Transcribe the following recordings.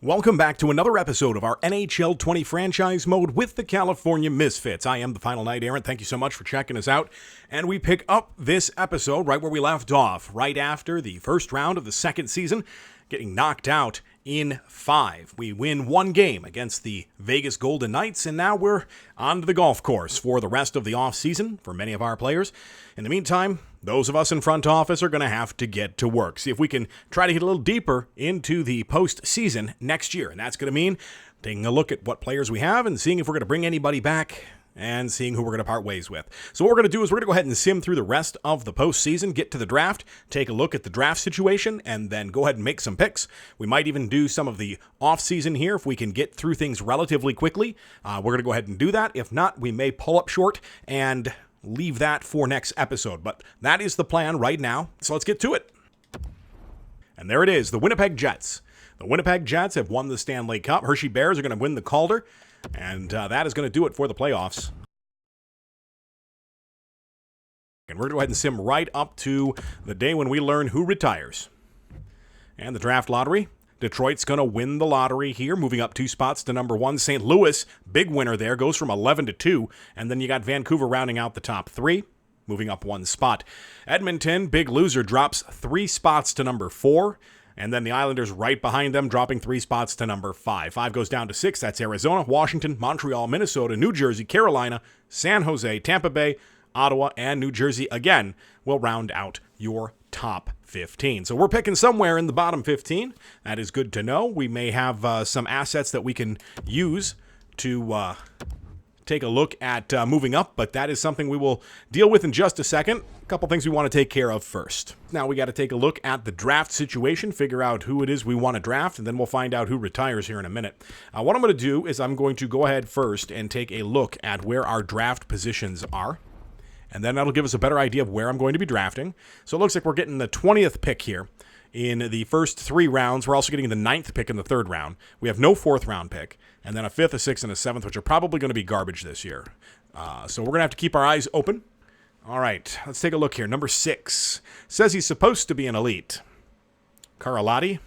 Welcome back to another episode of our NHL 20 franchise mode with the California Misfits. I am the Final Night Errant. Thank you so much for checking us out. And we pick up this episode right where we left off, right after the first round of the second season, getting knocked out in 5. We win 1 game against the Vegas Golden Knights, and now we're on to the golf course for the rest of the offseason for many of our players. In the meantime, those of us in front office are going to have to get to work. See if we can try to get a little deeper into the postseason next year. And that's going to mean taking a look at what players we have and seeing if we're going to bring anybody back and seeing who we're going to part ways with. So what we're going to do is we're going to go ahead and sim through the rest of the postseason, get to the draft, take a look at the draft situation, and then go ahead and make some picks. We might even do some of the offseason here if we can get through things relatively quickly. We're going to go ahead and do that. If not, we may pull up short and leave that for next episode. But that is the plan right now. So let's get to it. And there it is, the Winnipeg Jets. The Winnipeg Jets have won the Stanley Cup. Hershey Bears are going to win the Calder. And that is going to do it for the playoffs. And we're going to go ahead and sim right up to the day when we learn who retires. And the draft lottery. Detroit's going to win the lottery here, moving up 2 spots to number 1. St. Louis, big winner there, goes from 11 to 2. And then you got Vancouver rounding out the top 3, moving up 1 spot. Edmonton, big loser, drops 3 spots to number 4. And then the Islanders right behind them, dropping 3 spots to number 5. 5 goes down to 6. That's Arizona, Washington, Montreal, Minnesota, New Jersey, Carolina, San Jose, Tampa Bay, Ottawa, and New Jersey again will round out your top 15. So we're picking somewhere in the bottom 15. That is good to know. We may have some assets that we can use to take a look at moving up, but that is something we will deal with in just a second. A couple things we want to take care of first. Now we got to take a look at the draft situation, figure out who it is we want to draft, and then we'll find out who retires here in a minute. What I'm going to do is I'm going to go ahead first and take a look at where our draft positions are, and then that'll give us a better idea of where I'm going to be drafting. So it looks like we're getting the 20th pick here in the first 3 rounds. We're also getting the 9th pick in the 3rd round. We have no 4th round pick, and then a 5th, a 6th, and a 7th, which are probably going to be garbage this year. So we're going to have to keep our eyes open. All right, let's take a look here. Number 6 says he's supposed to be an elite. Karalahti.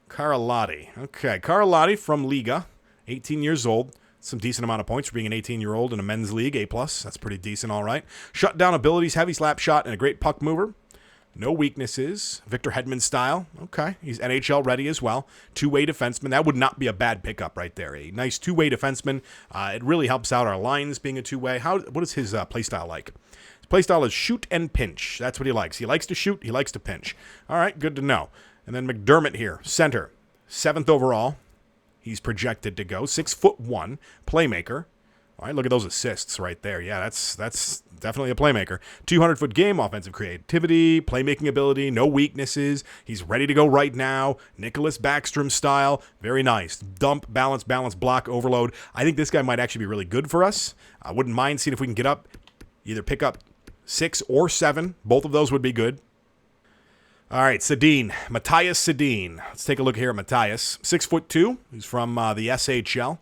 Okay, Karalahti from Liga, 18 years old. Some decent amount of points for being an 18-year-old in a men's league, A+. That's pretty decent, all right. Shutdown abilities, heavy slap shot, and a great puck mover. No weaknesses. Victor Hedman style. Okay. He's NHL ready as well. 2-way defenseman. That would not be a bad pickup right there. A nice 2-way defenseman. It really helps out our lines being a 2-way. What is his play style like? His play style is shoot and pinch. That's what he likes. He likes to shoot. He likes to pinch. All right. Good to know. And then McDermott here. Center. 7th overall. He's projected to go. 6'1", playmaker. All right, look at those assists right there. Yeah, that's definitely a playmaker. 200-foot game, offensive creativity, playmaking ability, no weaknesses. He's ready to go right now. Nicholas Backstrom style, very nice. Dump, balance, block, overload. I think this guy might actually be really good for us. I wouldn't mind seeing if we can get up, either pick up 6 or 7. Both of those would be good. All right, Sedin, Matthias Sedin. Let's take a look here at Matthias. 6'2". He's from the SHL.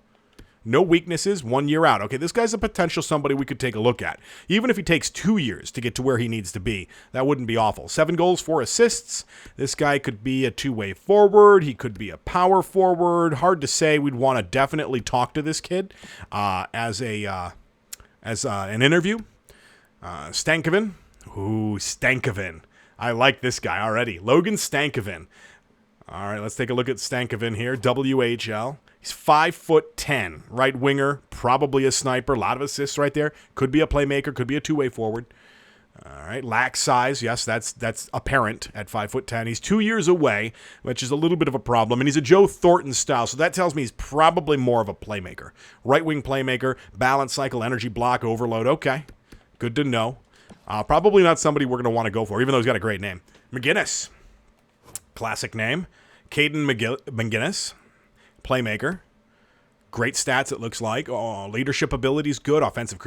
No weaknesses, 1 year out. Okay, this guy's a potential somebody we could take a look at. Even if he takes 2 years to get to where he needs to be, that wouldn't be awful. 7 goals, 4 assists. This guy could be a 2-way forward. He could be a power forward. Hard to say. We'd want to definitely talk to this kid as an interview. Stankoven. Ooh, Stankoven. I like this guy already. Logan Stankoven. All right, let's take a look at Stankoven here. WHL. He's 5'10", right winger, probably a sniper. A lot of assists right there. Could be a playmaker. Could be a 2-way forward. All right, lacks size. Yes, that's apparent at 5'10". He's 2 years away, which is a little bit of a problem. And he's a Joe Thornton style, so that tells me he's probably more of a playmaker. Right wing playmaker, balance cycle, energy block, overload. Okay, good to know. Probably not somebody we're going to want to go for, even though he's got a great name. McGinnis. Classic name. Caden McGinnis. Playmaker. Great stats, it looks like. Oh, leadership ability is good. Offensive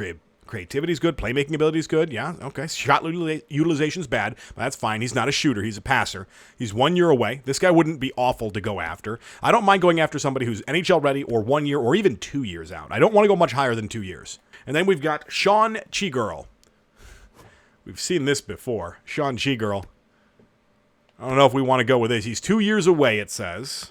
creativity is good. Playmaking ability is good. Yeah, okay. Shot utilization is bad, but that's fine. He's not a shooter. He's a passer. He's 1 year away. This guy wouldn't be awful to go after. I don't mind going after somebody who's NHL ready or 1 year or even 2 years out. I don't want to go much higher than 2 years. And then we've got Sean Cheegirl. We've seen this before. Sean Cheegirl. I don't know if we want to go with this. He's 2 years away, it says.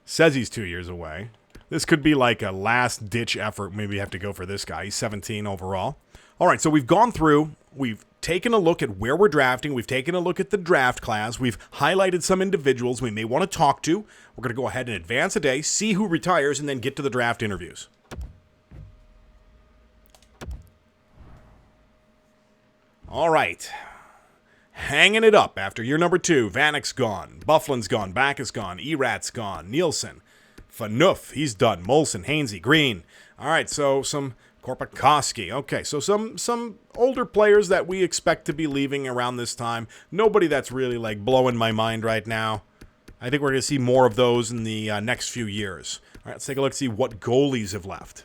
Says he's 2 years away. This could be like a last-ditch effort. Maybe have to go for this guy. He's 17 overall. All right, so we've gone through. We've taken a look at where we're drafting. We've taken a look at the draft class. We've highlighted some individuals we may want to talk to. We're going to go ahead and advance a day, see who retires, and then get to the draft interviews. All right. Hanging it up after year number 2. Vanek's gone. Bufflin's gone. Back is gone. Errat's gone. Nielsen. Phaneuf. He's done. Molson. Hainsey. Green. All right, so some Korpikoski. Okay, so some older players that we expect to be leaving around this time. Nobody that's really like blowing my mind right now. I think we're going to see more of those in the next few years. All right, let's take a look, see what goalies have left.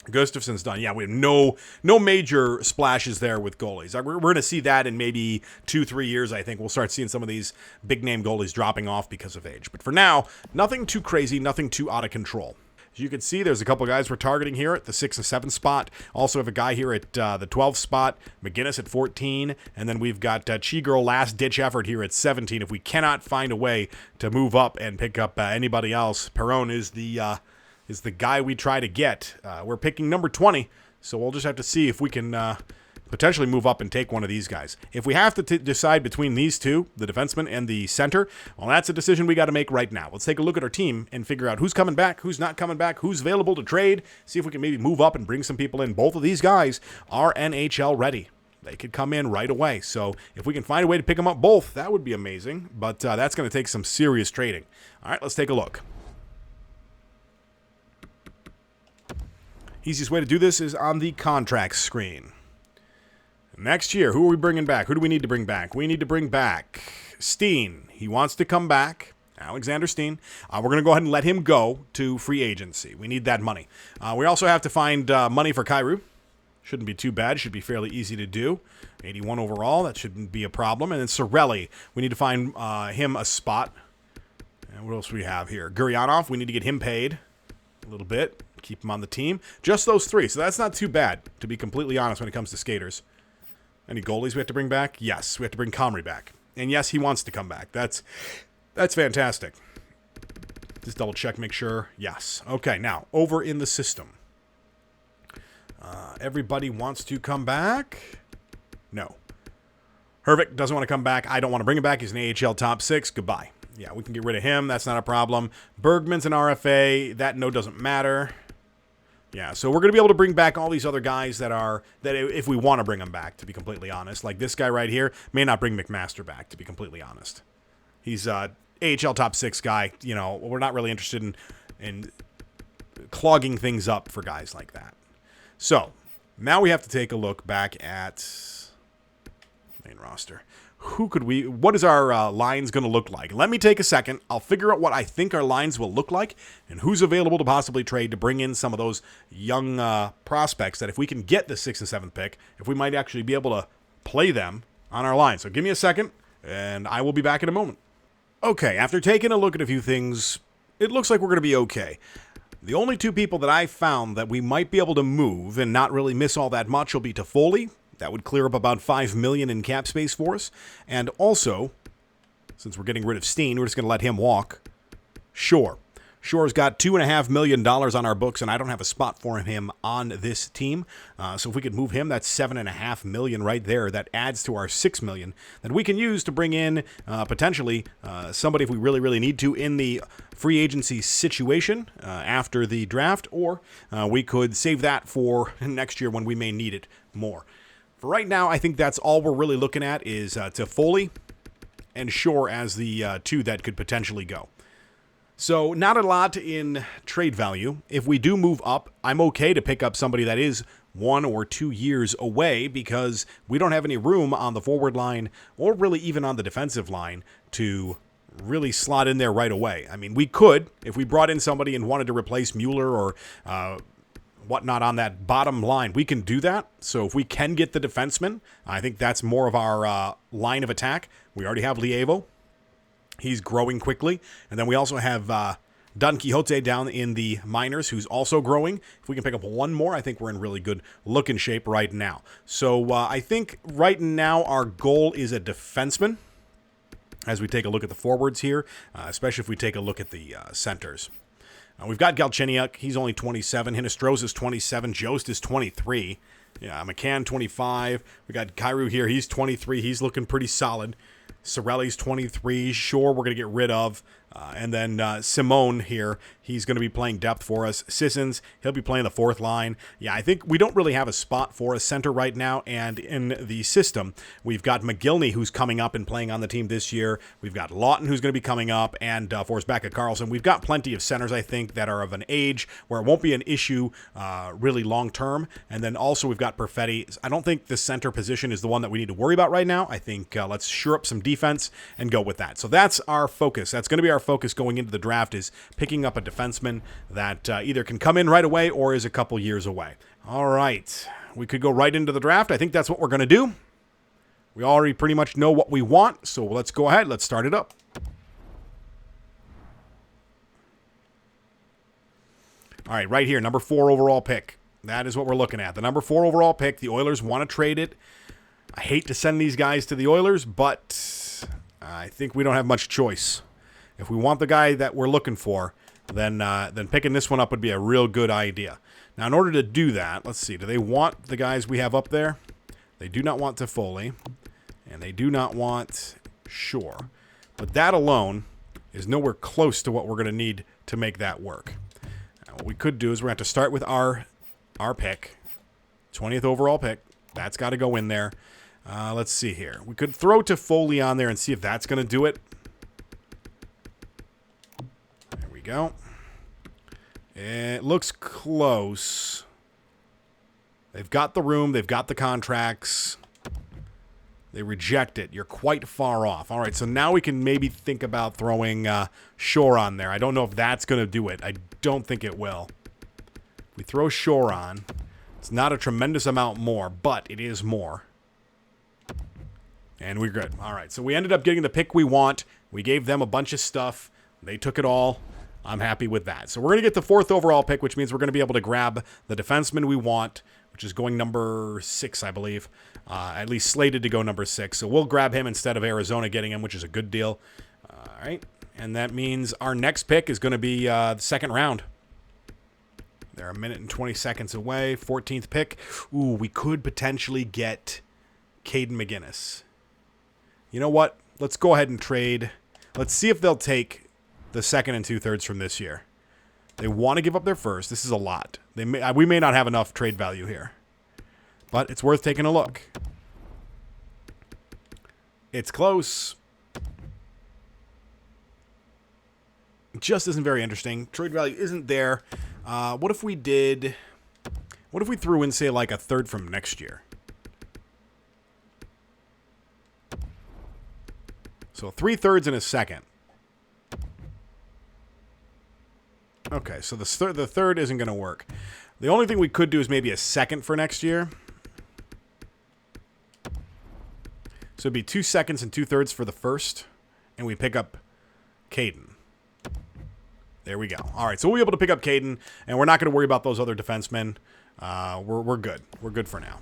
Gustafson's done. Yeah, we have no major splashes there with goalies. We're going to see that in maybe 2-3 years, I think. We'll start seeing some of these big-name goalies dropping off because of age. But for now, nothing too crazy, nothing too out of control. As you can see, there's a couple guys we're targeting here at the 6 and 7 spot. Also have a guy here at the 12 spot, McGinnis at 14, and then we've got Chigirl last-ditch effort here at 17. If we cannot find a way to move up and pick up anybody else, Perron is the guy we try to get. We're picking number 20, so we'll just have to see if we can potentially move up and take one of these guys. If we have to decide between these two, the defenseman and the center, well, that's a decision we got to make right now. Let's take a look at our team and figure out who's coming back, who's not coming back, who's available to trade, see if we can maybe move up and bring some people in. Both of these guys are NHL ready. They could come in right away. So if we can find a way to pick them up both, that would be amazing. But that's going to take some serious trading. All right, let's take a look. Easiest way to do this is on the contracts screen. Next year, who are we bringing back? Who do we need to bring back? We need to bring back Steen. He wants to come back. Alexander Steen. We're going to go ahead and let him go to free agency. We need that money. We also have to find money for Kyrou. Shouldn't be too bad. Should be fairly easy to do. 81 overall. That shouldn't be a problem. And then Sorelli. We need to find him a spot. And what else do we have here? Guryanov. We need to get him paid a little bit. Keep him on the team. Just those 3. So that's not too bad, to be completely honest, when it comes to skaters. Any goalies we have to bring back? Yes, we have to bring Comrie back. And yes, he wants to come back. That's fantastic. Just double check, make sure. Yes. Okay, now, over in the system. Everybody wants to come back? No. Hervik doesn't want to come back. I don't want to bring him back. He's an AHL top 6. Goodbye. Yeah, we can get rid of him. That's not a problem. Bergman's an RFA. That no doesn't matter. Yeah, so we're going to be able to bring back all these other guys that if we want to bring them back, to be completely honest. Like this guy right here may not bring McMaster back, to be completely honest. He's a AHL top 6 guy. You know, we're not really interested in clogging things up for guys like that. So now we have to take a look back at main roster. What is our lines going to look like? Let me take a second. I'll figure out what I think our lines will look like and who's available to possibly trade to bring in some of those young prospects that if we can get the 6th and 7th pick, if we might actually be able to play them on our line. So give me a second and I will be back in a moment. Okay, after taking a look at a few things, it looks like we're going to be okay. The only 2 people that I found that we might be able to move and not really miss all that much will be Toffoli. That would clear up about $5 million in cap space for us. And also, since we're getting rid of Steen, we're just going to let him walk. Shore. Shore's got $2.5 million on our books, and I don't have a spot for him on this team. So if we could move him, that's $7.5 million right there. That adds to our $6 million that we can use to bring in potentially somebody if we really, really need to in the free agency situation after the draft, or we could save that for next year when we may need it more. For right now, I think that's all we're really looking at is Toffoli and Shore as the 2 that could potentially go. So not a lot in trade value. If we do move up, I'm okay to pick up somebody that is 1 or 2 years away because we don't have any room on the forward line or really even on the defensive line to really slot in there right away. I mean, we could, if we brought in somebody and wanted to replace Mueller or whatnot on that bottom line, we can do that. So if we can get the defenseman, I think that's more of our line of attack. We already have Lievo. He's growing quickly. And then we also have Don Quixote down in the minors, who's also growing. If we can pick up 1 more, I think we're in really good looking shape right now. So I think right now our goal is a defenseman. as we take a look at the forwards here, especially if we take a look at the centers. We've got Galchenyuk. He's only 27. Hinostroza is 27. Jost is 23. Yeah, McCann, 25. We got Kyrou here. He's 23. He's looking pretty solid. Sorelli's 23. Sure, we're going to get rid of. And then Simone here, he's going to be playing depth for us. Sissons, he'll be playing the fourth line. Yeah, I think we don't really have a spot for a center right now. And in the system, we've got McGillney, who's coming up and playing on the team this year. We've got Lawton, who's going to be coming up, and Forsbacka Carlson. We've got plenty of centers, I think, that are of an age where it won't be an issue really long term. And then also we've got Perfetti. I don't think the center position is the one that we need to worry about right now. I think let's shore up some defense and go with that. So that's our focus. That's going to be our focus going into the draft, is picking up a defenseman that either can come in right away or is a couple years away. All right. We could go right into the draft. I think that's what we're going to do. We already pretty much know what we want, so let's go ahead. Let's start it up. All right, right here, number 4 overall pick. That is what we're looking at. The number 4 overall pick. The Oilers want to trade it. I hate to send these guys to the Oilers, but I think we don't have much choice. If we want the guy that we're looking for, then picking this one up would be a real good idea. Now, in order to do that, let's see. Do they want the guys we have up there? They do not want Toffoli, and they do not want Shore. But that alone is nowhere close to what we're going to need to make that work. Now, what we could do is we're going to have to start with our pick, 20th overall pick. That's got to go in there. Let's see here. We could throw Toffoli on there and see if that's going to do it. Go. It looks close. They've got the room. They've got the contracts. They reject it. You're quite far off. All right, so now we can maybe think about throwing Shore on there. I don't know if that's going to do it. I don't think it will. If we throw Shore on, it's not a tremendous amount more, but it is more. And we're good. All right, so we ended up getting the pick we want. We gave them a bunch of stuff. They took it all. I'm happy with that. So we're going to get the 4th overall pick, which means we're going to be able to grab the defenseman we want, which is going number 6, I believe. At least slated to go number 6. So we'll grab him instead of Arizona getting him, which is a good deal. All right. And that means our next pick is going to be the 2nd round. They're 1 minute and 20 seconds away. 14th pick. Ooh, we could potentially get Caden McGinnis. You know what? Let's go ahead and trade. Let's see if they'll take the 2nd and 2/3 from this year. They want to give up their first. This is a lot. We may not have enough trade value here, but it's worth taking a look. It's close. It just isn't very interesting. Trade value isn't there. What if we threw in, say, like a 3rd from next year? So 3/3 and a 2nd. Okay, so the 3rd isn't going to work. The only thing we could do is maybe a 2nd for next year. So it'd be 2 seconds and 2/3 for the 1st, and we pick up Caden. There we go. All right, so we'll be able to pick up Caden, and we're not going to worry about those other defensemen. We're good. We're good for now.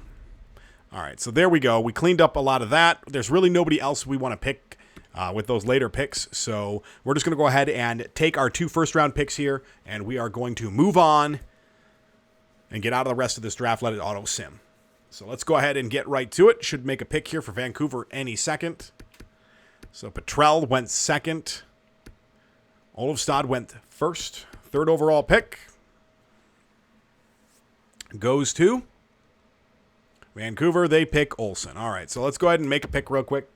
All right, so there we go. We cleaned up a lot of that. There's really nobody else we want to pick with those later picks. So we're just going to go ahead and take our 2 first-round picks here, and we are going to move on and get out of the rest of this draft. Let it auto-sim. So let's go ahead and get right to it. Should make a pick here for Vancouver any second. So Petrell went 2nd. Olofstad went 1st. 3rd overall pick goes to Vancouver. They pick Olsen. All right, so let's go ahead and make a pick real quick.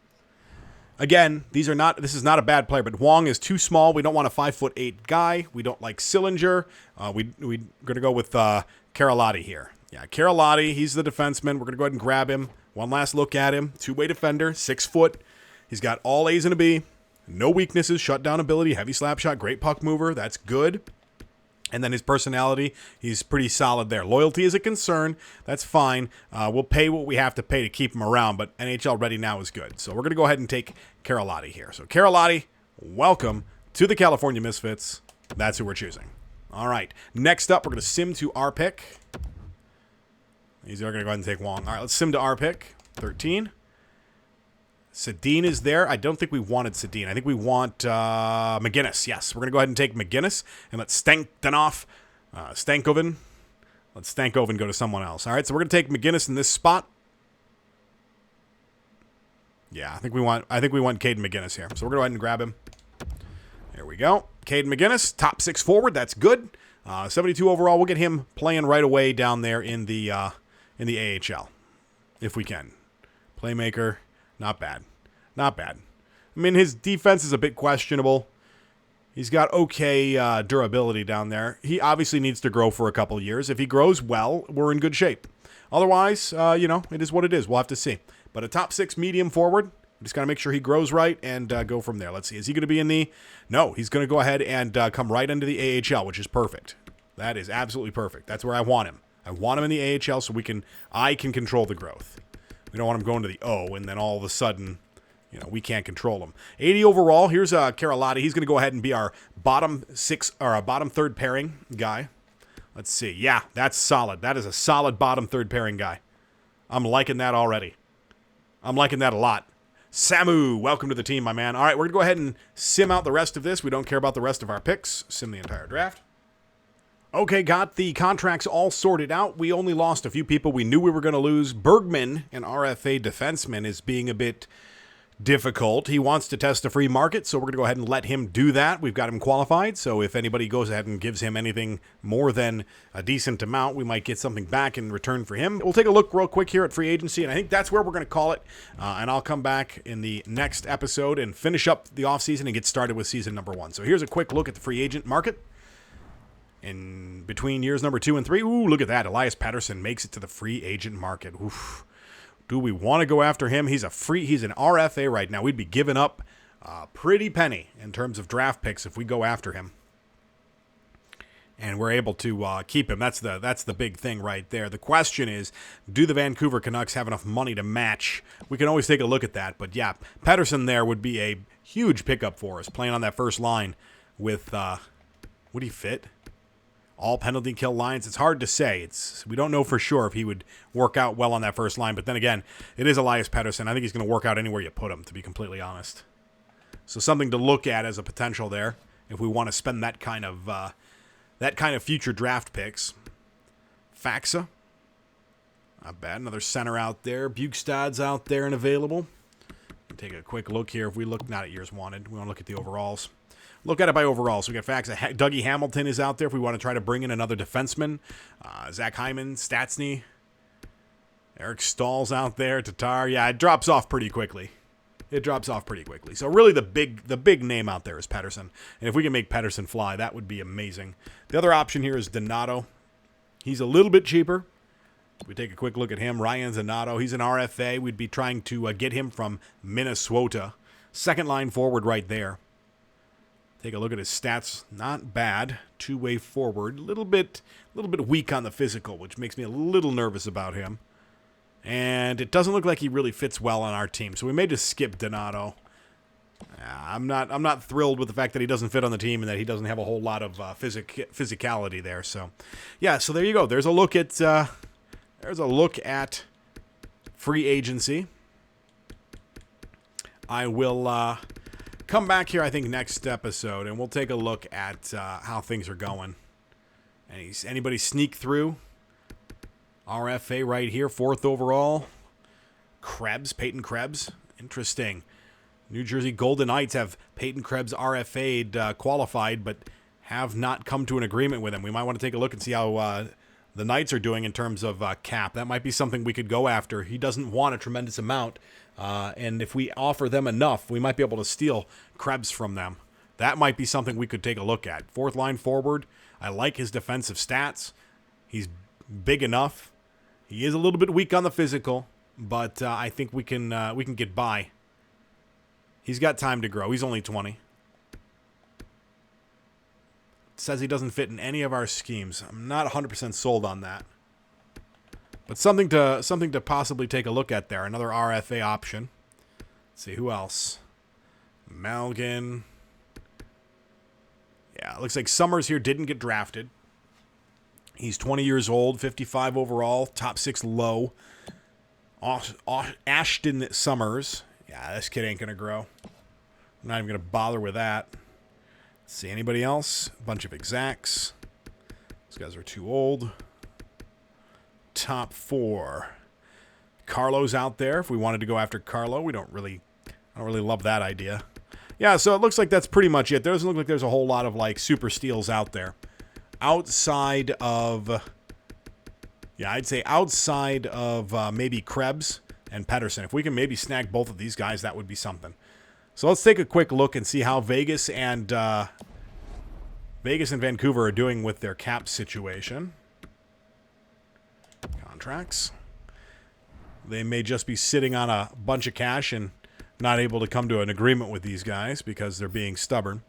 Again, this is not a bad player, but Wong is too small. We don't want a 5'8" guy. We don't like Sillinger. We're going to go with Karalahti here. Yeah, Karalahti, he's the defenseman. We're going to go ahead and grab him. One last look at him. 2-way defender, 6 foot. He's got all A's and a B. No weaknesses, shutdown ability, heavy slap shot, great puck mover. That's good. And then his personality, he's pretty solid there. Loyalty is a concern. That's fine. We'll pay what we have to pay to keep him around, but NHL ready now is good. So we're going to go ahead and take Karalahti here. So Karalahti, welcome to the California Misfits. That's who we're choosing. All right. Next up, we're going to sim to our pick. These are going to go ahead and take Wong. All right, let's sim to our pick. 13. Sedin is there. I don't think we wanted Sedin. I think we want McGinnis. Yes, we're going to go ahead and take McGinnis and let Stankoven. Let Stankoven go to someone else. All right, so we're going to take McGinnis in this spot. Yeah, I think we want Caden McGinnis here. So we're going to go ahead and grab him. There we go. Caden McGinnis, top 6 forward. That's good. 72 overall. We'll get him playing right away down there in the AHL if we can. Playmaker, not bad. Not bad. I mean, his defense is a bit questionable. He's got okay durability down there. He obviously needs to grow for a couple of years. If he grows well, we're in good shape. Otherwise, it is what it is. We'll have to see. But a top 6 medium forward. Just got to make sure he grows right and go from there. Let's see. Is he going to be in the... No, he's going to go ahead and come right into the AHL, which is perfect. That is absolutely perfect. That's where I want him. I want him in the AHL so I can control the growth. We don't want him going to the O and then all of a sudden, we can't control him. 80 overall. Here's Karalati. He's going to go ahead and be our bottom 6 or a bottom 3rd pairing guy. Let's see. Yeah, that's solid. That is a solid bottom 3rd pairing guy. I'm liking that already. I'm liking that a lot. Samu, welcome to the team, my man. All right, we're going to go ahead and sim out the rest of this. We don't care about the rest of our picks. Sim the entire draft. Okay, got the contracts all sorted out. We only lost a few people we knew we were going to lose. Bergman, an RFA defenseman, is being a bit difficult. He wants to test the free market, so we're going to go ahead and let him do that. We've got him qualified, so if anybody goes ahead and gives him anything more than a decent amount, we might get something back in return for him. We'll take a look real quick here at free agency, and I think that's where we're going to call it, and I'll come back in the next episode and finish up the offseason and get started with season number 1. So here's a quick look at the free agent market. In between years number 2 and 3, ooh, look at that. Elias Pettersson makes it to the free agent market. Oof. Do we want to go after him? He's an RFA right now. We'd be giving up a pretty penny in terms of draft picks if we go after him. And we're able to keep him. That's the big thing right there. The question is, do the Vancouver Canucks have enough money to match? We can always take a look at that. But yeah, Pettersson there would be a huge pickup for us, playing on that first line with, would he fit? All penalty kill lines. It's hard to say. We don't know for sure if he would work out well on that first line. But then again, it is Elias Pettersson. I think he's going to work out anywhere you put him, to be completely honest. So something to look at as a potential there if we want to spend that kind of future draft picks. Faxa, not bad. Another center out there. Bukestad's out there and available. Take a quick look here. If we look not at years wanted, we want to look at the overalls. Look at it by overall. So we got Faxa. Dougie Hamilton is out there if we want to try to bring in another defenseman. Zach Hyman, Stastny. Eric Stahl's out there. Tatar. Yeah, it drops off pretty quickly. So really the big name out there is Pettersson. And if we can make Pettersson fly, that would be amazing. The other option here is Donato. He's a little bit cheaper. We take a quick look at him. Ryan Donato. He's an RFA. We'd be trying to get him from Minnesota. Second line forward right there. Take a look at his stats. Not bad. Two-way forward. A little bit weak on the physical, which makes me a little nervous about him. And it doesn't look like he really fits well on our team, so we may just skip Donato. I'm not thrilled with the fact that he doesn't fit on the team and that he doesn't have a whole lot of physicality there. So, yeah. So there you go. There's a look at free agency. I will come back here, I think, next episode, and we'll take a look at how things are going. Anybody sneak through? RFA right here, 4th overall. Peyton Krebs. Interesting. New Jersey Golden Knights have Peyton Krebs RFA'd qualified, but have not come to an agreement with him. We might want to take a look and see how the Knights are doing in terms of cap. That might be something we could go after. He doesn't want a tremendous amount. And if we offer them enough, we might be able to steal Krebs from them. That might be something we could take a look at. 4th line forward. I like his defensive stats. He's big enough. He is a little bit weak on the physical, but I think we can get by. He's got time to grow. He's only 20. Says he doesn't fit in any of our schemes. I'm not 100% sold on that. But something to possibly take a look at there. Another RFA option. Let's see, who else? Malgin. Yeah, it looks like Summers here didn't get drafted. He's 20 years old, 55 overall, top 6 low. Ashton Summers Yeah, this kid ain't going to grow. I'm not even going to bother with that. Let's see, anybody else? A bunch of execs. These guys are too old. Top 4. Carlo's out there. If we wanted to go after Carlo, I don't really love that idea. Yeah, so it looks like that's pretty much it. There doesn't look like there's a whole lot of like super steals out there. Outside of, yeah, I'd say outside of maybe Krebs and Pedersen. If we can maybe snag both of these guys, that would be something. So let's take a quick look and see how Vegas and Vancouver are doing with their cap situation. Contracts. They may just be sitting on a bunch of cash and not able to come to an agreement with these guys because they're being stubborn.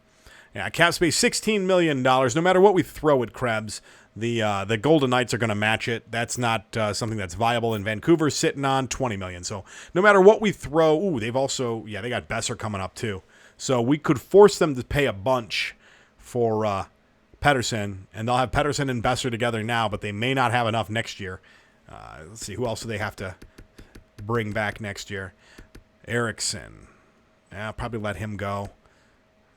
Yeah, cap space $16 million. No matter what we throw at Krebs, the Golden Knights are going to match it. That's not something that's viable. And Vancouver's sitting on $20 million. So no matter what we throw, ooh, they've also, yeah, they got Besser coming up too. So we could force them to pay a bunch for Pedersen, and they'll have Pedersen and Besser together now, but they may not have enough next year. Let's see, who else do they have to bring back next year? Eriksson. Yeah, probably let him go.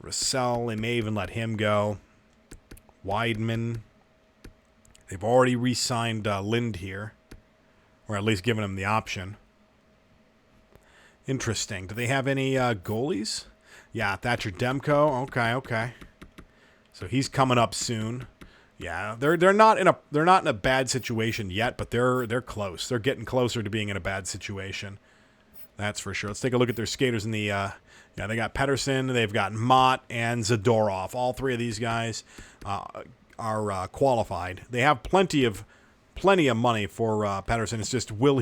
Russell, they may even let him go. Weidman. They've already re-signed Lind here, or at least given him the option. Interesting. Do they have any goalies? Yeah, Thatcher Demko. Okay. So he's coming up soon. Yeah, they're not in a bad situation yet, but they're close. They're getting closer to being in a bad situation. That's for sure. Let's take a look at their skaters in the yeah, they got Pedersen, they've got Mott and Zadorov. All three of these guys are qualified. They have plenty of money for Pedersen. It's just will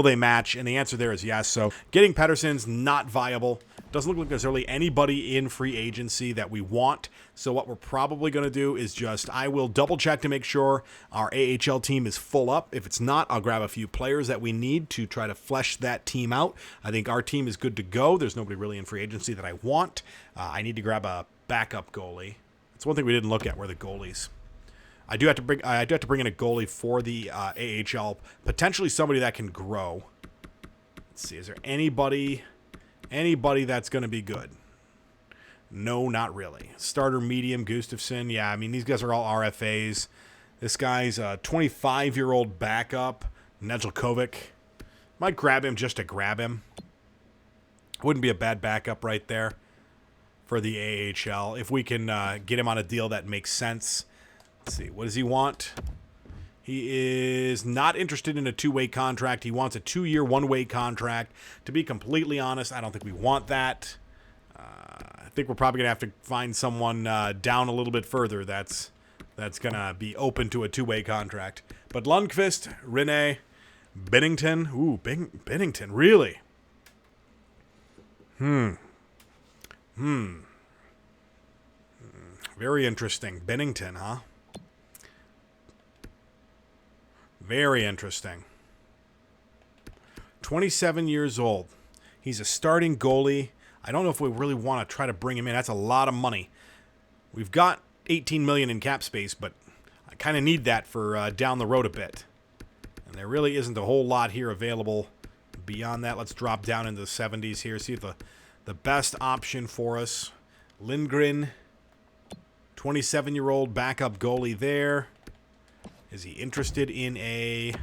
they match? And the answer there is yes. So getting Pedersen's not viable. Doesn't look like there's really anybody in free agency that we want. So what we're probably going to do is I will double check to make sure our AHL team is full up. If it's not, I'll grab a few players that we need to try to flesh that team out. I think our team is good to go. There's nobody really in free agency that I want. I need to grab a backup goalie. That's one thing we didn't look at, were the goalies. I do have to bring in a goalie for the AHL, potentially somebody that can grow. Let's see, is there anybody that's going to be good? No, not really. Starter medium, Gustafsson. Yeah, I mean, these guys are all RFAs. This guy's a 25-year-old backup, Nedeljkovic. Might grab him just to grab him. Wouldn't be a bad backup right there for the AHL. If we can get him on a deal that makes sense. Let's see, what does he want? He is not interested in a two-way contract. He wants a 2-year, one-way contract. To be completely honest, I don't think we want that. I think we're probably going to have to find someone down a little bit further that's going to be open to a two-way contract. But Lundqvist, Rinne, Binnington. Ooh, Binnington, really? Very interesting. Binnington, huh? Very interesting. 27 years old. He's a starting goalie. I don't know if we really want to try to bring him in. That's a lot of money. We've got $18 million in cap space, but I kind of need that for down the road a bit. And there really isn't a whole lot here available beyond that. Let's drop down into the 70s here. See if the best option for us. Lindgren, 27-year-old backup goalie there. Is he interested in a...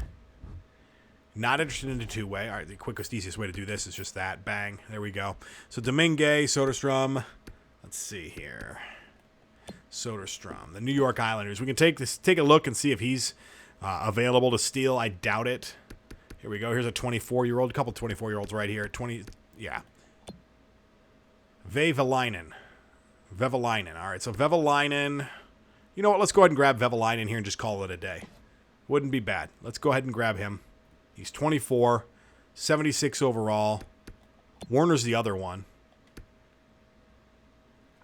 Not interested in a two-way. All right, the quickest, easiest way to do this is just that. Bang. There we go. So Domingue, Soderstrom. Let's see here. Soderstrom, the New York Islanders. We can take a look and see if he's available to steal. I doubt it. Here we go. Here's a 24-year-old. A couple 24-year-olds right here. Yeah. Vevalainen. All right, so Vevalainen. You know what? Let's go ahead and grab Vevalainen here and just call it a day. Wouldn't be bad. Let's go ahead and grab him. He's 24, 76 overall. Warner's the other one.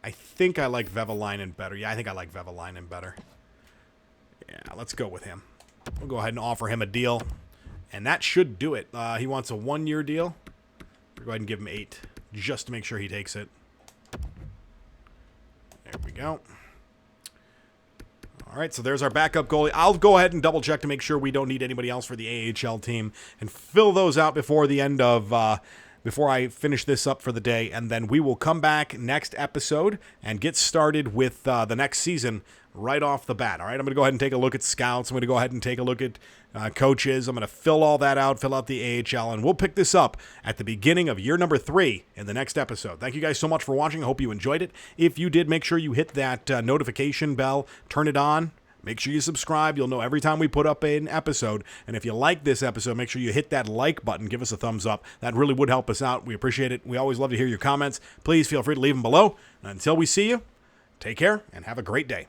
I think I like Vevalainen better. Yeah, I think I like Vevalainen better. Yeah, let's go with him. We'll go ahead and offer him a deal. And that should do it. He wants a 1-year deal. We'll go ahead and give him 8, just to make sure he takes it. There we go. All right, so there's our backup goalie. I'll go ahead and double check to make sure we don't need anybody else for the AHL team and fill those out before the end of before I finish this up for the day, and then we will come back next episode and get started with the next season right off the bat. All right, I'm going to go ahead and take a look at scouts. I'm going to go ahead and take a look at coaches. I'm going to fill all that out, fill out the AHL, and we'll pick this up at the beginning of year number 3 in the next episode. Thank you guys so much for watching. I hope you enjoyed it. If you did, make sure you hit that notification bell, turn it on. Make sure you subscribe. You'll know every time we put up an episode. And if you like this episode, make sure you hit that like button. Give us a thumbs up. That really would help us out. We appreciate it. We always love to hear your comments. Please feel free to leave them below. And until we see you, take care and have a great day.